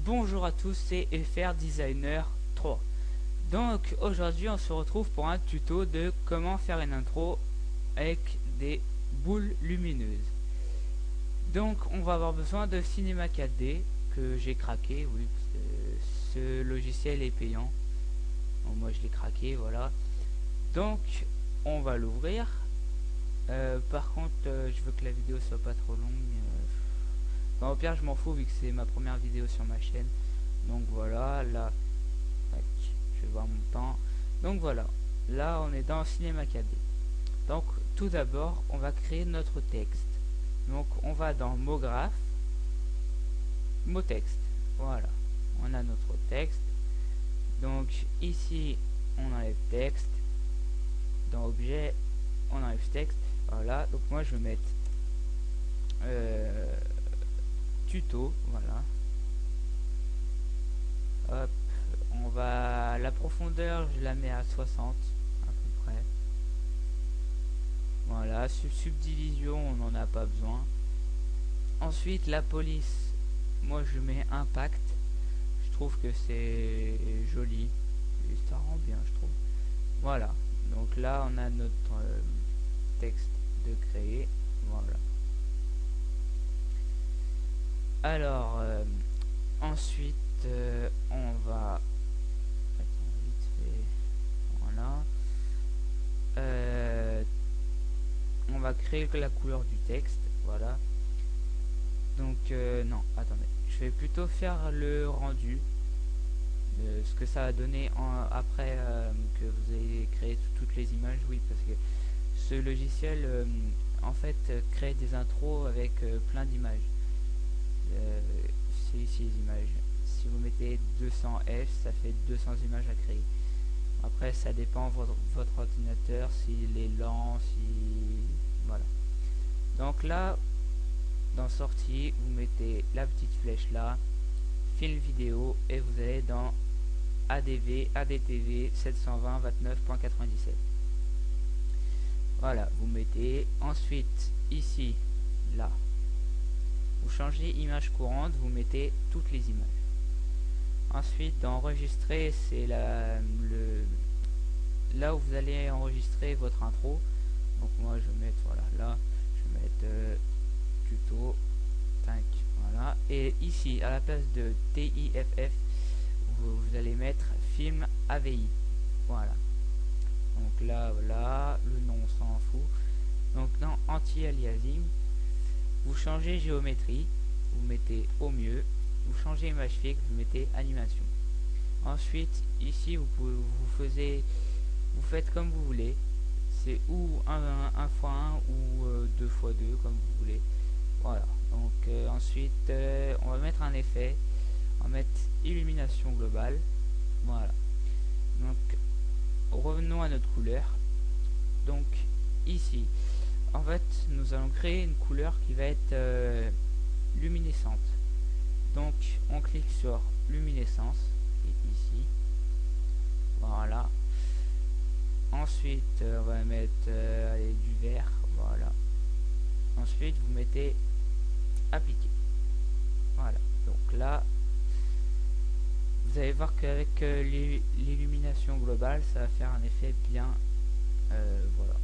Bonjour à tous, c'est FR Designer 3. Donc aujourd'hui on se retrouve pour un tuto de comment faire une intro avec des boules lumineuses. Donc on va avoir besoin de Cinema 4D que j'ai craqué, oui, parce que ce logiciel est payant. Donc, moi je l'ai craqué, voilà. Donc on va l'ouvrir. Par contre je veux que la vidéo soit pas trop longue. Enfin, au pire je m'en fous vu que c'est ma première vidéo sur ma chaîne. Donc voilà, là, tac, je vais voir mon temps. Donc voilà, là on est dans Cinema 4D. Donc tout d'abord, on va créer notre texte. Donc on va dans mot graphe, mot texte. Voilà, on a notre texte. Donc ici, on enlève texte. Dans objet, on enlève texte. Voilà, donc moi je vais mettre tuto. Voilà. Hop, on va la profondeur, je la mets à 60 à peu près. Voilà, subdivision, on n'en a pas besoin. Ensuite, la police, moi je mets impact. Je trouve que c'est joli et ça rend bien, je trouve. Voilà, donc là on a notre texte de créer. Voilà. Alors, ensuite, on va. Attends, vite fait. Voilà. On va créer la couleur du texte. Voilà. Donc, non, attendez. Je vais plutôt faire le rendu de ce que ça a donné après que vous ayez créé toutes les images. Oui, parce que ce logiciel, en fait, crée des intros avec plein d'images. C'est ici les images. Si vous mettez 200 F, ça fait 200 images à créer. Après, ça dépend de votre ordinateur, s'il est lent, si... Voilà. Donc là, dans sortie, vous mettez la petite flèche là, film vidéo, et vous allez dans ADTV 720.29.97. Voilà, vous mettez. Ensuite, ici, là, vous changez image courante, vous mettez toutes les images. Ensuite, dans enregistrer, c'est là où vous allez enregistrer votre intro. Donc moi je vais mettre, voilà, là je vais mettre tuto, tac, voilà. Et ici à la place de TIFF, vous allez mettre film AVI. Voilà. Donc là, voilà, le nom on s'en fout. Donc dans anti-aliasing, vous changez géométrie, vous mettez au mieux. Vous changez image fixe, vous mettez animation. Ensuite, ici, vous faites comme vous voulez. C'est ou 1 x 1 ou 2 x 2, comme vous voulez. Voilà. Donc, ensuite, on va mettre un effet. On va mettre illumination globale. Voilà. Donc, revenons à notre couleur. Donc, ici, en fait, nous allons créer une couleur qui va être luminescente. Donc on clique sur luminescence et ici, voilà. Ensuite on va mettre du vert, voilà. Ensuite vous mettez appliquer, voilà. Donc là vous allez voir qu'avec l'illumination globale ça va faire un effet bien, voilà,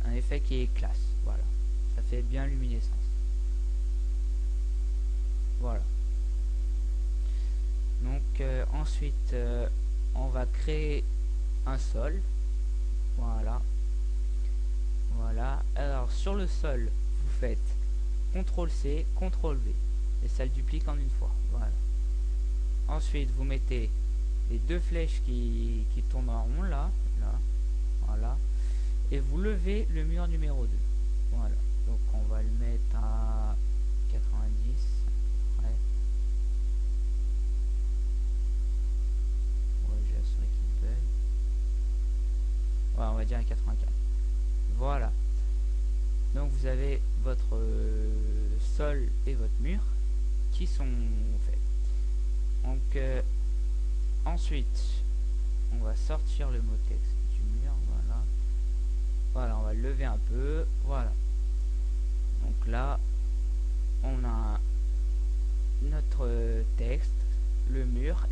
un effet qui est classe, voilà, ça fait bien luminescence. Voilà. Donc ensuite on va créer un sol. Voilà. Voilà. Alors sur le sol, vous faites CTRL C, CTRL V. Et ça le duplique en une fois. Voilà. Ensuite vous mettez les deux flèches qui tournent en rond là. Là. Voilà. Et vous levez le mur numéro 2. Voilà. Donc on va le mettre à 90. Voilà, on va dire à 84. Voilà. Donc vous avez votre sol et votre mur qui sont faits. Donc ensuite, on va sortir le mot texte du mur. Voilà. Voilà, on va le lever un peu. Voilà. Donc là, on a notre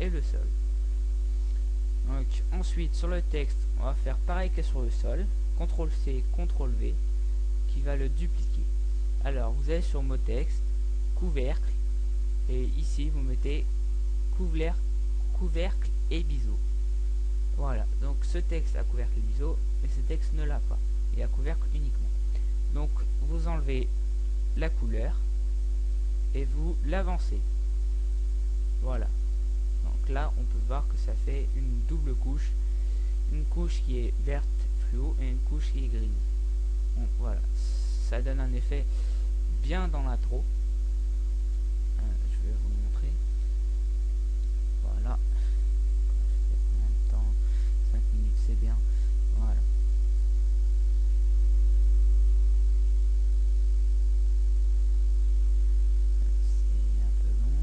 et le sol. Donc ensuite sur le texte, on va faire pareil que sur le sol, CTRL-C, CTRL-V, qui va le dupliquer. Alors vous allez sur mot texte, couvercle, et ici vous mettez couvercle et biseau. Voilà, donc ce texte a couvercle et biseau, mais ce texte ne l'a pas, il a couvercle uniquement. Donc vous enlevez la couleur et vous l'avancez. Voilà. Donc là, on peut voir que ça fait une double couche. Une couche qui est verte fluo et une couche qui est grise. Donc voilà. Ça donne un effet bien dans l'intro. Je vais vous montrer. Voilà. En même temps, 5 minutes, c'est bien. Voilà. C'est un peu long.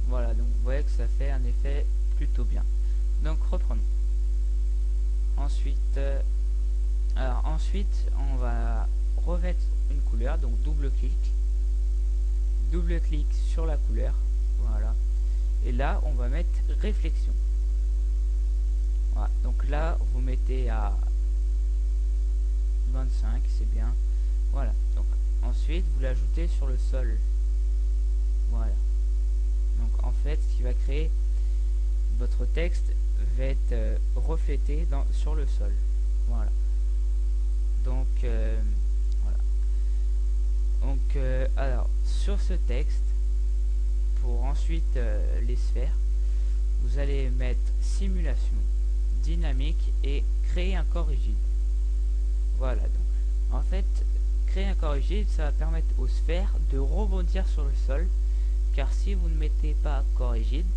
Voilà, donc vous voyez que ça fait un effet plutôt bien. Donc reprenons. Ensuite, on va revêtre une couleur, donc double clic sur la couleur, voilà. Et là, on va mettre réflexion. Voilà, donc là, vous mettez à 25, c'est bien. Voilà, donc ensuite, vous l'ajoutez sur le sol. Voilà. Donc en fait, ce qui va créer votre texte va être reflété sur le sol. Voilà. Donc voilà. Donc alors sur ce texte, pour ensuite les sphères, vous allez mettre simulation, dynamique et créer un corps rigide. Voilà, donc en fait, créer un corps rigide, ça va permettre aux sphères de rebondir sur le sol, car si vous ne mettez pas corps rigide,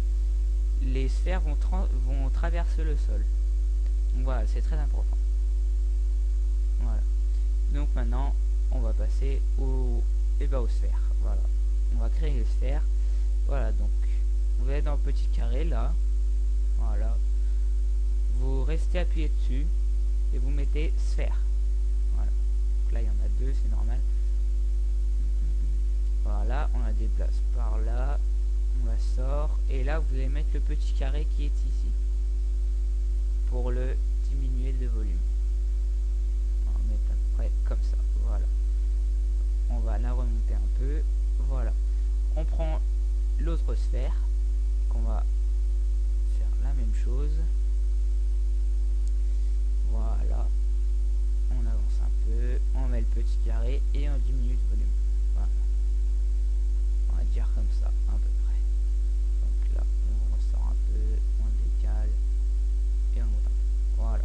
les sphères vont traverser le sol. Donc voilà, c'est très important. Voilà. Donc maintenant, on va passer aux sphères. Voilà. On va créer les sphères. Voilà, donc vous allez dans le petit carré là. Voilà. Vous restez appuyé dessus et vous mettez sphère. Voilà. Donc là, il y en a deux, c'est normal. Voilà, on la déplace par là. On la sort. Et là, vous allez mettre le petit carré qui est ici. Pour le diminuer de volume. On va mettre à peu près comme ça. Voilà. On va la remonter un peu. Voilà. On prend l'autre sphère. Qu'on va faire la même chose. Voilà. On avance un peu. On met le petit carré et on diminue de volume. Voilà. On va dire comme ça, à peu près. Donc là, on ressort un peu. On décale. Et on monte un peu. Voilà.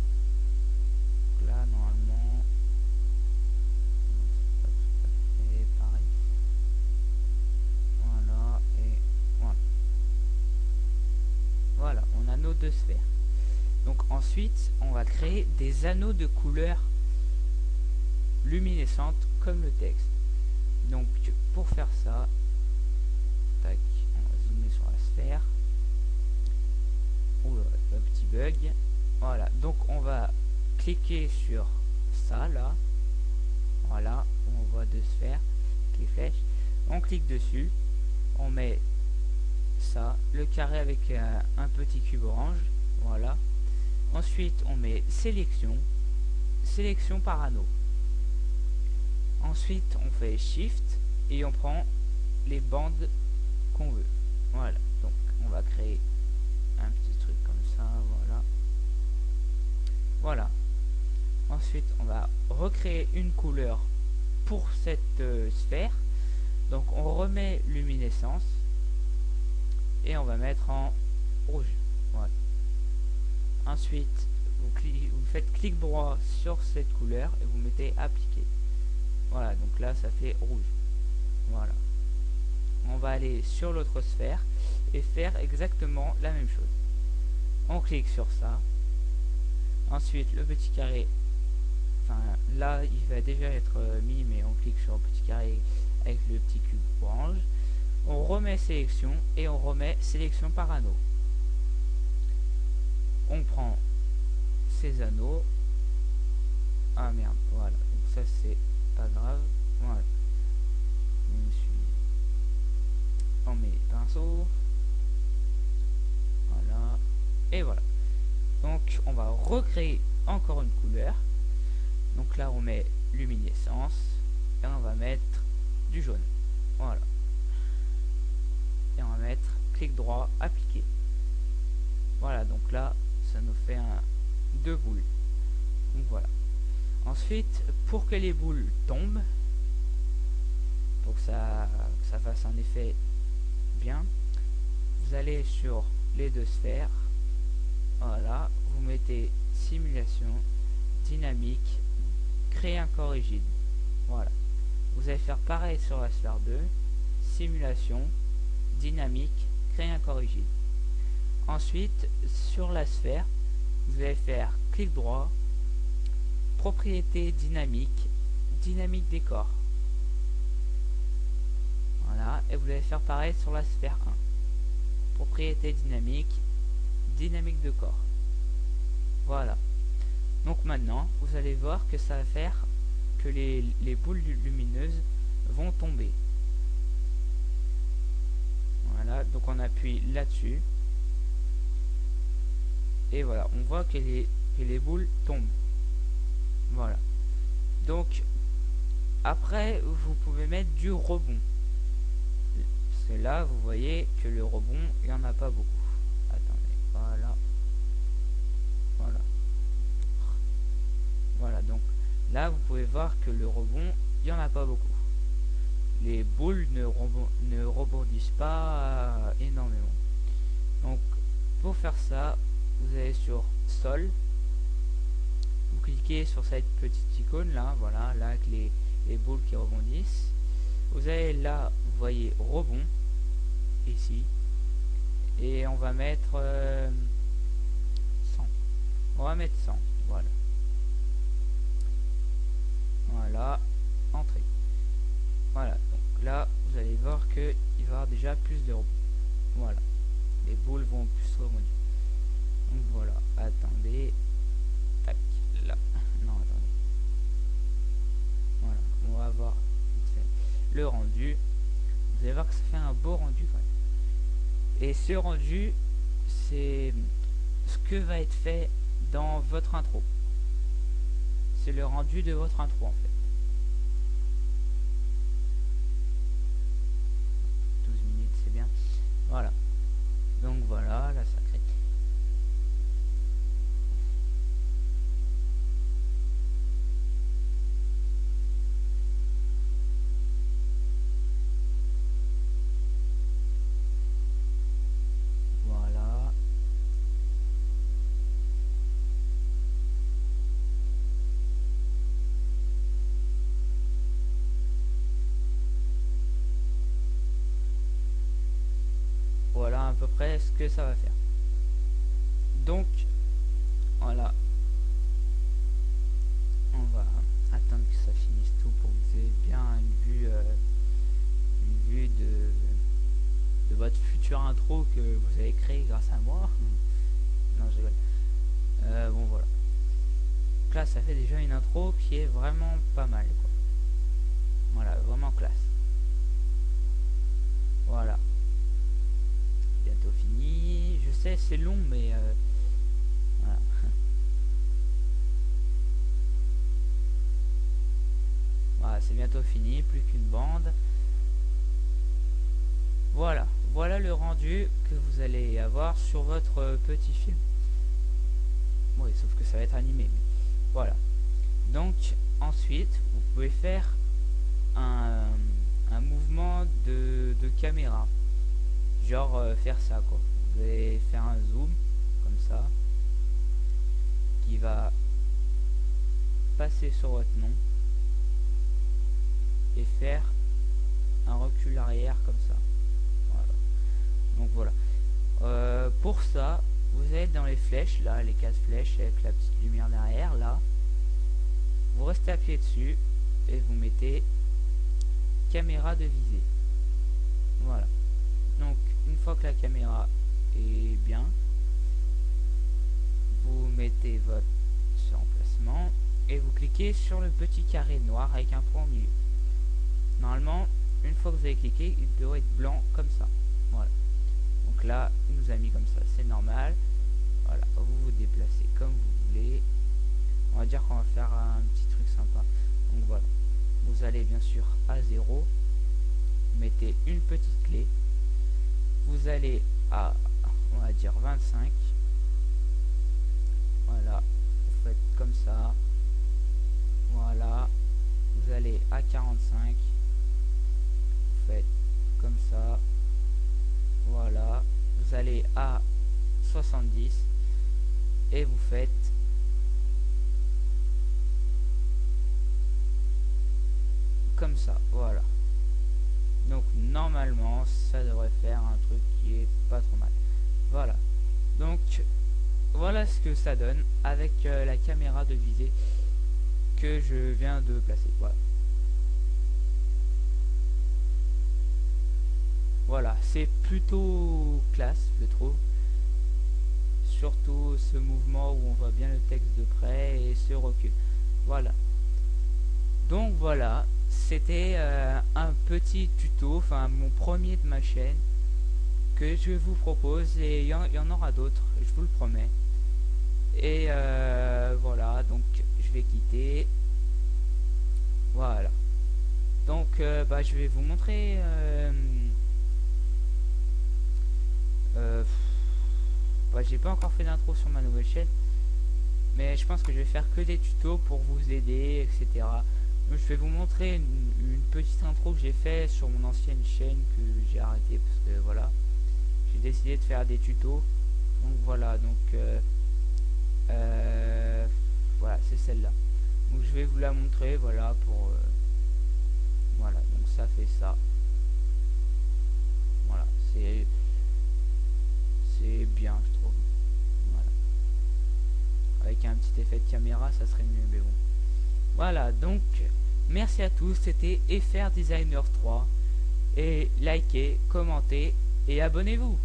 Donc là, normalement, c'est pas tout à fait pareil. Voilà, et voilà. Voilà, on a nos deux sphères. Donc ensuite, on va créer des anneaux de couleurs luminescentes comme le texte. Donc pour faire ça, tac, on va zoomer sur la sphère. Oula, un petit bug. Voilà, donc on va cliquer sur ça là. Voilà, on voit deux sphères, les flèches. On clique dessus, on met ça, le carré avec un petit cube orange. Voilà. Ensuite, on met sélection par anneau. Ensuite, on fait Shift et on prend les bandes qu'on veut. Voilà. Donc, on va créer un petit truc comme ça. Voilà. Voilà. Ensuite, on va recréer une couleur pour cette sphère. Donc, on remet luminescence et on va mettre en rouge. Voilà. Ensuite, vous faites clic droit sur cette couleur et vous mettez appliquer. Voilà, donc là ça fait rouge. Voilà. On va aller sur l'autre sphère et faire exactement la même chose. On clique sur ça. Ensuite, le petit carré, enfin là il va déjà être mis, mais on clique sur le petit carré avec le petit cube orange. On remet sélection et on remet sélection par anneau. On prend ces anneaux. Ah merde, voilà, donc ça c'est pas grave, voilà. Je me suis... On met les pinceaux. Voilà, et voilà. Donc on va recréer encore une couleur. Donc là on met luminescence et on va mettre du jaune. Voilà. Et on va mettre clic droit, appliquer. Voilà, donc là ça nous fait deux boules. Donc voilà. Ensuite, pour que les boules tombent, pour que ça fasse un effet bien, vous allez sur les deux sphères. Voilà, vous mettez simulation, dynamique, créer un corps rigide. Voilà. Vous allez faire pareil sur la sphère 2, simulation, dynamique, créer un corps rigide. Ensuite, sur la sphère, vous allez faire clic droit, propriété dynamique, dynamique décor. Voilà, et vous allez faire pareil sur la sphère 1. Propriété dynamique, dynamique de corps. Voilà. Donc maintenant, vous allez voir que ça va faire que les boules lumineuses vont tomber. Voilà, donc on appuie là-dessus. Et voilà, on voit que les boules tombent. Voilà. Donc, après, vous pouvez mettre du rebond. Parce que là, vous voyez que le rebond, il n'y en a pas beaucoup. Attendez, voilà. Voilà. Voilà, donc là, vous pouvez voir que le rebond, il n'y en a pas beaucoup. Les boules ne rebondissent pas énormément. Donc, pour faire ça, vous allez sur Sol. Vous cliquez sur cette petite icône là, voilà, là avec les boules qui rebondissent. Vous allez là, vous voyez rebond, ici. Et on va mettre 100. On va mettre 100, voilà. Voilà, entrée. Voilà, donc là, vous allez voir qu'il va y avoir déjà plus de rebond. Voilà, les boules vont plus rebondir. Donc voilà, attendez. Tac, là. Non, attendez. Voilà, on va voir le rendu. Vous allez voir que ça fait un beau rendu quand même. Et ce rendu, c'est ce que va être fait dans votre intro. C'est le rendu de votre intro en fait. 12 minutes, c'est bien. Voilà. Donc voilà, là ça crée. Voilà. Voilà à peu près ce que ça va faire. Donc, voilà. On va attendre que ça finisse tout pour que vous ayez bien une vue de votre future intro que vous avez créé grâce à moi. Non, je rigole. Bon, voilà. Donc là, ça fait déjà une intro qui est vraiment pas mal, quoi. Voilà, vraiment classe. Voilà. Bientôt fini. Je sais, c'est long, mais voilà. Voilà, c'est bientôt fini, plus qu'une bande. Voilà, voilà le rendu que vous allez avoir sur votre petit film. Oui, sauf que ça va être animé. Mais voilà. Donc, ensuite, vous pouvez faire un mouvement de caméra. Genre faire ça, quoi. Vous allez faire un zoom, comme ça, qui va passer sur votre nom et faire un recul arrière comme ça. Voilà. Donc voilà. Pour ça, vous êtes dans les flèches, là, les 4 flèches avec la petite lumière derrière, là. Vous restez appuyé dessus et vous mettez caméra de visée. Voilà. Donc, une fois que la caméra est bien, vous mettez votre déplacement et vous cliquez sur le petit carré noir avec un point au milieu. Normalement, une fois que vous avez cliqué, il devrait être blanc comme ça. Voilà. Donc là, il nous a mis comme ça, c'est normal. Voilà, vous vous déplacez comme vous voulez. On va dire qu'on va faire un petit truc sympa. Donc voilà, vous allez bien sûr à 0, mettez une petite clé. Vous allez à, on va dire 25. Voilà, vous faites comme ça. Voilà, vous allez à 45. Vous faites comme ça. Voilà, vous allez à 70 et vous faites comme ça. Voilà, donc normalement ça devrait faire un truc qui est pas trop mal. Voilà, donc voilà ce que ça donne avec la caméra de visée que je viens de placer. Voilà. Voilà, c'est plutôt classe, je trouve. Surtout ce mouvement où on voit bien le texte de près et ce recul. Voilà. Donc voilà, c'était un petit tuto, enfin mon premier de ma chaîne que je vous propose et il y en aura d'autres, je vous le promets. Et voilà, donc je vais quitter. Voilà. Donc je vais vous montrer j'ai pas encore fait d'intro sur ma nouvelle chaîne, mais je pense que je vais faire que des tutos pour vous aider, etc. Donc je vais vous montrer une petite intro que j'ai fait sur mon ancienne chaîne que j'ai arrêté parce que voilà, j'ai décidé de faire des tutos. Donc voilà, donc voilà, c'est celle-là. Donc je vais vous la montrer, voilà, pour voilà, donc ça fait ça. Voilà, c'est bien, je trouve. Voilà. Avec un petit effet de caméra, ça serait mieux, mais bon. Voilà, donc merci à tous, c'était FR Designer 3. Et likez, commentez et abonnez-vous.